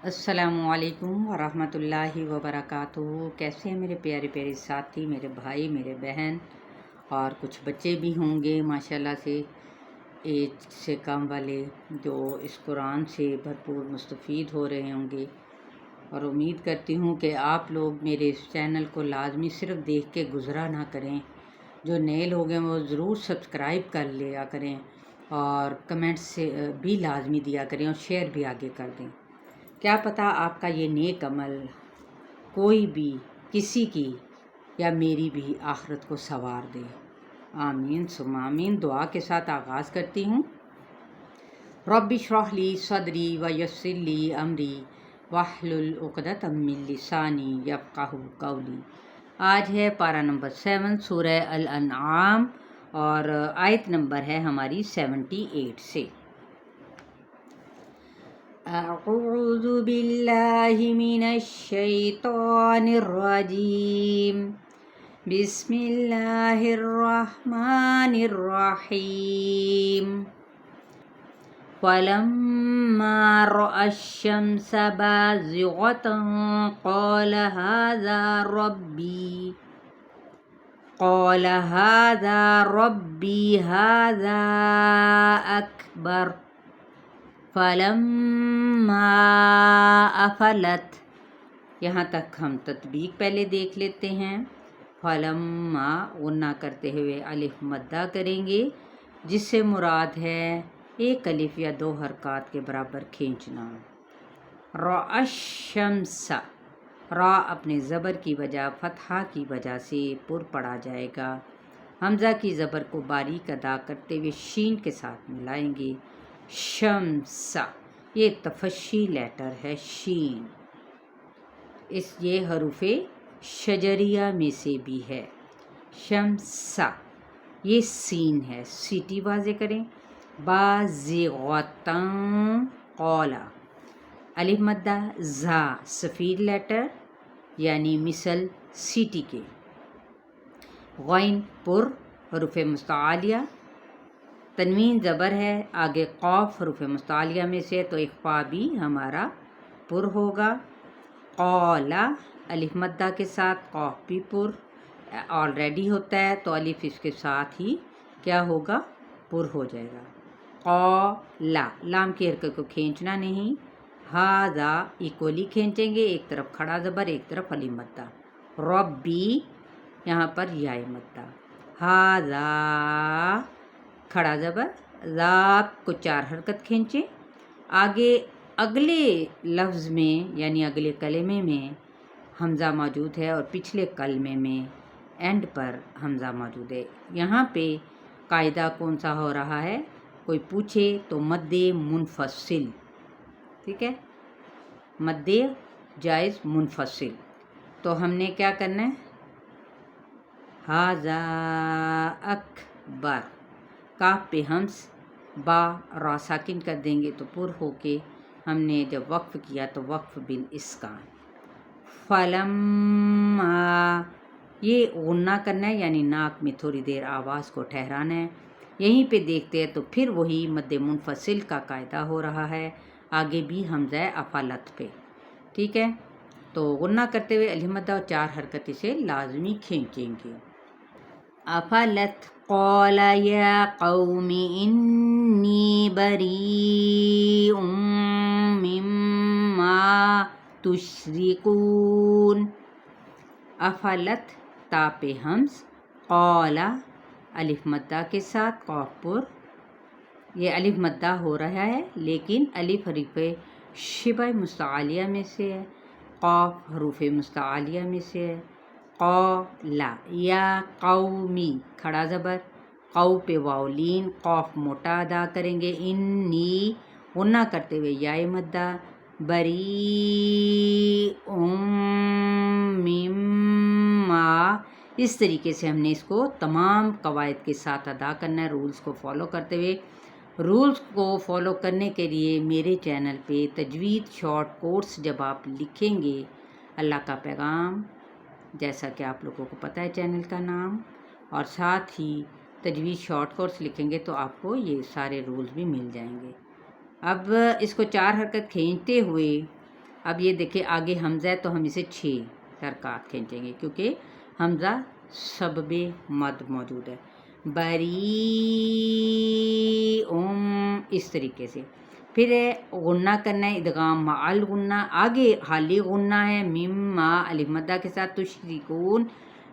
السلام علیکم ورحمۃ اللہ وبرکاتہ۔ کیسے ہیں میرے پیارے پیارے ساتھی، میرے بھائی، میرے بہن اور کچھ بچے بھی ہوں گے ماشاءاللہ سے ایج سے کم والے، جو اس قرآن سے بھرپور مستفید ہو رہے ہوں گے، اور امید کرتی ہوں کہ آپ لوگ میرے اس چینل کو لازمی صرف دیکھ کے گزرا نہ کریں۔ جو نئے لوگ ہیں وہ ضرور سبسکرائب کر لیا کریں اور کمنٹس سے بھی لازمی دیا کریں اور شیئر بھی آگے کر دیں۔ کیا پتہ آپ کا یہ نیک عمل کوئی بھی کسی کی یا میری بھی آخرت کو سنوار دے۔ آمین ثم آمین۔ دعا کے ساتھ آغاز کرتی ہوں۔ رب اشرح لی صدری ویسر لی امری واحلل عقدۃ من لسانی یفقہوا قولی۔ آج ہے پارہ نمبر 7 سورہ الانعام اور آیت نمبر ہے ہماری 78 سے۔ اعوذ باللہ من الشیطان الرجیم، بسم اللہ الرحمن الرحیم۔ فلما رأى الشمس بازغة قال هذا ربي هذا أكبر فلما افلت۔ یہاں تک ہم تطبیق پہلے دیکھ لیتے ہیں۔ فلما غنہ کرتے ہوئے الف مدہ کریں گے، جس سے مراد ہے ایک الف یا دو حرکات کے برابر کھینچنا۔ رأى الشمس، را اپنے زبر کی وجہ فتحہ کی وجہ سے پر پڑا جائے گا۔ حمزہ کی زبر کو باریک ادا کرتے ہوئے شین کے ساتھ ملائیں گے۔ شمس، یہ تفشی لیٹر ہے شین، یہ حروف شجریہ میں سے بھی ہے۔ شمس، یہ سین ہے، سیٹی واضح کریں۔ بازغتاً قال، الف مدہ زا سفید لیٹر یعنی مثل سیٹی کے۔ غین پر حروف مستعلیہ، تنوین زبر ہے، آگے قاف حروف مستعلیہ میں سے تو اخفا بھی ہمارا پر ہوگا۔ قال الف مدہ کے ساتھ، قاف بھی پر آلریڈی ہوتا ہے تو الف اس کے ساتھ ہی کیا ہوگا، پر ہو جائے گا۔ قال، لام کی حرکت کو کھینچنا نہیں، ہاذا ایکولی کھینچیں گے، ایک طرف کھڑا زبر ایک طرف الف مدہ۔ ربی یہاں پر یائے مدہ۔ ہاذا کھڑا زبر، ذات کو 4 حرکت کھینچیں۔ آگے اگلے لفظ میں یعنی اگلے کلمے میں حمزہ موجود ہے اور پچھلے کلمے میں اینڈ پر حمزہ موجود ہے۔ یہاں پہ قاعدہ کون سا ہو رہا ہے، کوئی پوچھے تو مد منفصل، ٹھیک ہے، مد جائز منفصل۔ تو ہم نے کیا کرنا ہے، ھذا اکبر، کاف پہ ہمز با را ساکن کر دیں گے تو پر ہو کے ہم نے جب وقف کیا تو وقف بالاسکان۔ فلما، یہ غنہ کرنا ہے یعنی ناک میں تھوڑی دیر آواز کو ٹھہرانا ہے۔ یہیں پہ دیکھتے ہیں تو پھر وہی مد منفصل کا قاعدہ ہو رہا ہے، آگے بھی حمزہ افلت پہ، ٹھیک ہے۔ تو غنہ کرتے ہوئے الف مدہ اور 4 حرکت اسے لازمی کھینچیں گے۔ افلت قال یا قوم انی بریء مما تشرکون۔ افلت تا پہ ہمز، قال الف مدہ کے ساتھ قاف پر، یہ الف مدہ ہو رہا ہے لیکن الف حرف شبہ مستعلیہ میں سے ہے، قاف حروف مستعلیہ میں سے ہے۔ قال یا قومی کھڑا زبر، قو پہ واو لین، قاف موٹا ادا کریں گے، انی غنہ کرتے ہوئے یائے مدہ، بریء مما، اس طریقے سے ہم نے اس کو تمام قواعد کے ساتھ ادا کرنا ہے، رولز کو فالو کرتے ہوئے۔ رولز کو فالو کرنے کے لیے میرے چینل پہ تجوید شارٹ کورس جب آپ لکھیں گے، اللہ کا پیغام جیسا کہ آپ لوگوں کو پتہ ہے چینل کا نام، اور ساتھ ہی تجوید شارٹ کورس لکھیں گے تو آپ کو یہ سارے رولز بھی مل جائیں گے۔ اب اس کو 4 حرکت کھینچتے ہوئے اب یہ دیکھیں آگے حمزہ ہے تو ہم اسے 6 حرکات کھینچیں گے کیونکہ حمزہ سبب مد موجود ہے. بری اس طریقے سے. پھر غنہ کرنا ہے ادغام مع الغنہ. آگے حالی غنہ ہے میم ما الف مدہ کے ساتھ. تشریکون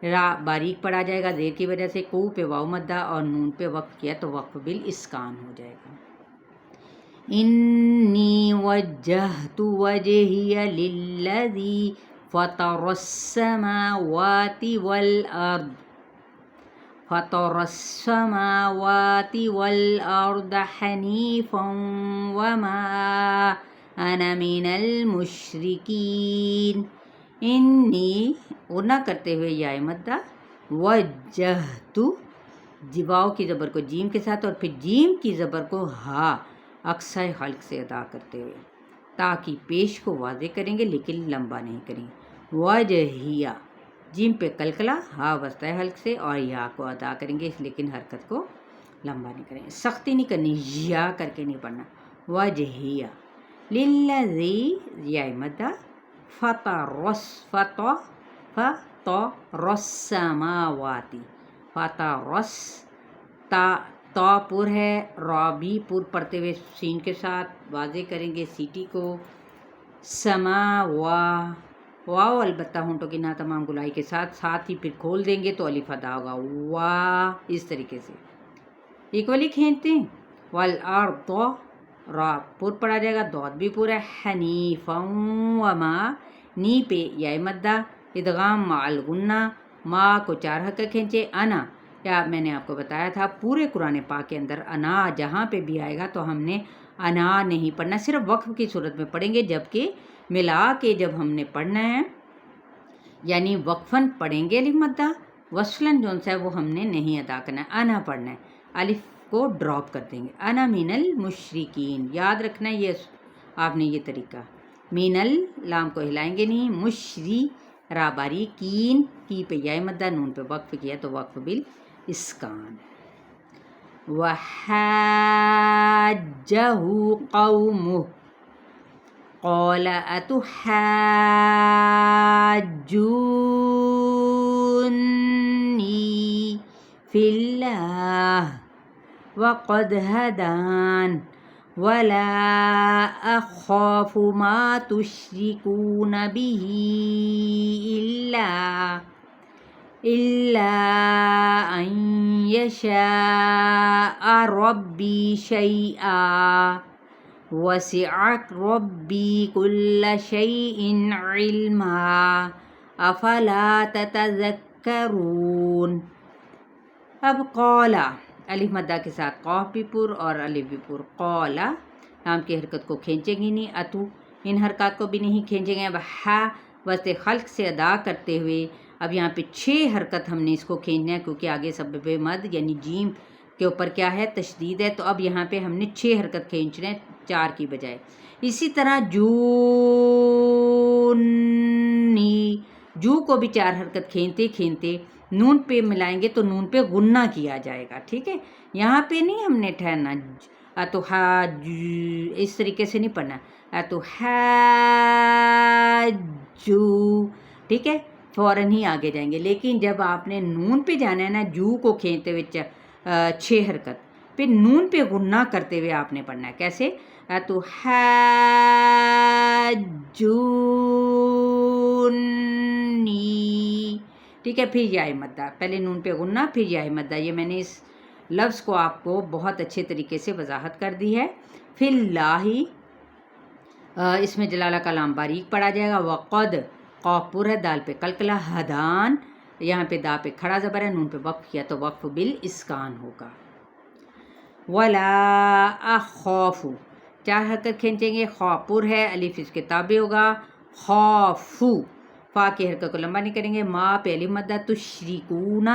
را باریک پڑا جائے گا زیر کی وجہ سے. کو پہ واو مدہ اور نون پہ وقف کیا تو وقف بالاسکان ہو جائے گا. انی وجہت وجہی للذی فطر السماوات والارض فطر السماوات والارض حنیفا وما انا من المشرکین. انی غنہ کرتے ہوئے یا مدہ وجہت واو کی زبر کو جیم کے ساتھ اور پھر جیم کی زبر کو ہا اقصی حلق سے ادا کرتے ہوئے تاکہ پیش کو واضح کریں گے لیکن لمبا نہیں کریں گے. وجہیہ جیم پہ کلکلا ہا وسطی حلق سے اور یا کو ادا کریں گے لیکن حرکت کو لمبا نہیں کریں گے. سختی نہیں کرنی یا کر کے نہیں پڑھنا. وجہیہ للذی یا مدہ فطر السماوات فطر تا پر ہے را بھی پر پڑھتے ہوئے سین کے ساتھ واضح کریں گے سیٹی کو. سما واو البتہ ہونٹوں کی نہ تمام گلائی کے ساتھ ہی پھر کھول دیں گے تو الف ادا ہوگا. وا اس طریقے سے ایکولی کھینچتے ہیں. والارض را پر پڑا جائے گا دود بھی پورا. حنیفا وما نی پہ یا مدہ ادغام مع الغنہ. ما کو 4 حرکت کھینچے. انا یا میں نے آپ کو بتایا تھا پورے قرآن پاک کے اندر انا جہاں پہ بھی آئے گا تو ہم نے انا نہیں پڑھنا, صرف وقف کی صورت میں پڑھیں گے. جبکہ ملا کے جب ہم نے پڑھنا ہے یعنی وقفاً پڑھیں گے الف مدہ, وصلاً جون سا ہے وہ ہم نے نہیں ادا کرنا ہے, انا پڑھنا ہے. الف کو ڈراپ کر دیں گے. انا من المشرکین یاد رکھنا ہے یہ آپ نے یہ طریقہ. من لام کو ہلائیں گے نہیں. مشری را باریکین کی پہ یا مدہ نون پہ وقف کیا تو وقف بالاسکان. وحاجہ قومہ قال اتحاجونی فی اللہ وقد ہدان ولا اخاف ما تشرکون به الا ان یشاء ربی شیئا وسع ربی کل شیء علما افلا تتذکرون. اب قولا الف مدہ کے ساتھ قاف بھی پر اور الف بھی پر. قولا لام کی حرکت کو کھینچیں گے نہیں. اتو ان حرکات کو بھی نہیں کھینچیں گے. اب ہا وسط خلق سے ادا کرتے ہوئے اب یہاں پہ 6 حرکت ہم نے اس کو کھینچنا ہے کیونکہ آگے سبب مد یعنی جیم کے اوپر کیا ہے تشدید ہے. تو اب یہاں پہ ہم نے 6 حرکت کھینچنے ہیں 4 کی بجائے. اسی طرح جو کو بھی 4 حرکت کھینچتے نون پہ ملائیں گے تو نون پہ غنہ کیا جائے گا. ٹھیک ہے, یہاں پہ نہیں ہم نے ٹھہرنا. اس طریقے سے نہیں پڑھنا. ٹھیک ہے, فوراً ہی آگے جائیں گے. لیکن جب آپ نے نون پہ جانا ہے نا جو کو کھینچتے ہوئے 6 حرکت پھر نون پہ غنہ کرتے ہوئے آپ نے پڑھنا ہے. کیسے؟ ٹھیک ہے, پھر یا مدہ پہلے نون پہ غنہ پھر یا مدہ. یہ میں نے اس لفظ کو آپ کو بہت اچھے طریقے سے وضاحت کر دی ہے. فی اللہ اس میں جلالہ کا لام باریک پڑا جائے گا. وقد قاف پر ہے دال پہ کلکلا. ہدان یہاں پہ دا پہ کھڑا زبر ہے نون پہ وقف کیا تو وقف بالاسکان ہوگا. ولا اخاف 4 حرکت کھینچیں گے. خا پر ہے الف اس کے تابع ہوگا. خوفو فا کی حرکت کو لمبا نہیں کریں گے. ما پہ الف مدہ. تشریکون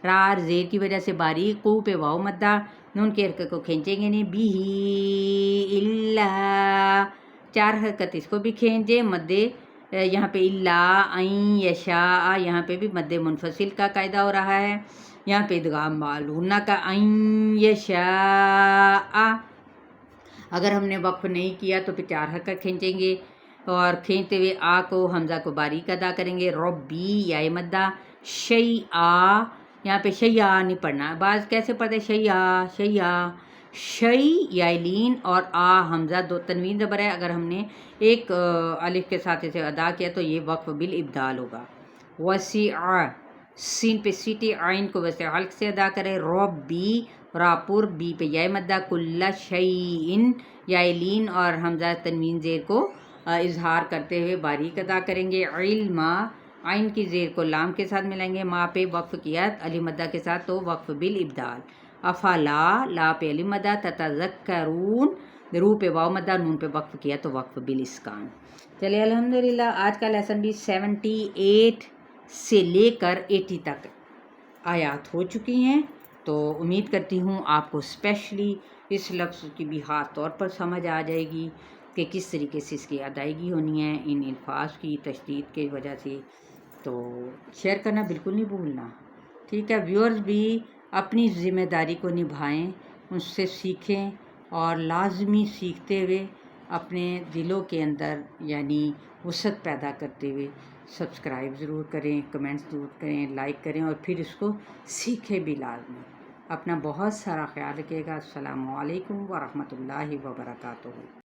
رار زیر کی وجہ سے باریک. کو پہ واو مدہ نون کی حرکت کو کھینچیں گے نہیں. بھی اللہ 4 حرکت اس کو بھی کھینچے. مدے یہاں پہ اللہ این یشاء یہاں پہ بھی مد منفصل کا قاعدہ ہو رہا ہے. یہاں پہ ادغام معلومہ کا این یشاء. اگر ہم نے وقف نہیں کیا تو پھر 4 حرکت کھینچیں گے. اور کھینچتے ہوئے آ کو حمزہ کو باریک ادا کریں گے. ربی یا مدہ شیعہ، یہاں پہ شیعہ نہیں پڑھنا. بعض کیسے پڑھتے شیعہ شیعہ، شی یا لین اور آ حمزہ دو تنوین زبر ہے. اگر ہم نے ایک الف کے ساتھ اسے ادا کیا تو یہ وقف بالابدال ہوگا. وسیع سین پہ سیٹی، عین کو ویسے حلق سے ادا کرے. ربی راپور بی پہ یا مدہ کل شیئن یا لین اور حمزہ تنوین زیر کو اظہار کرتے ہوئے باریک ادا کریں گے. علم عین کی زیر کو لام کے ساتھ ملائیں گے. ما پہ وقف کیا علی مدہ کے ساتھ تو وقف بالابدال. افلا لا پہ علی مدہ، تتذکرون رو پہ واو مدہ، نون پہ وقف کیا تو وقف بالاسکان. چلیے الحمدللہ آج کا لیسن بھی 78 سے لے کر 80 تک آیات ہو چکی ہیں. تو امید کرتی ہوں آپ کو اسپیشلی اس لفظ کی بھی خاص طور پر سمجھ آ جائے گی کہ کس طریقے سے اس کی ادائیگی ہونی ہے ان الفاظ کی تشدید کی وجہ سے. تو شیئر کرنا بالکل نہیں بھولنا، ٹھیک ہے. ویورز بھی اپنی ذمہ داری کو نبھائیں، ان سے سیکھیں اور لازمی سیکھتے ہوئے اپنے دلوں کے اندر یعنی وسعت پیدا کرتے ہوئے سبسکرائب ضرور کریں، کمنٹس ضرور کریں، لائک کریں اور پھر اس کو سیکھیں بھی لازمی. اپنا بہت سارا خیال رکھیے گا. السلام علیکم ورحمۃ اللہ وبرکاتہ.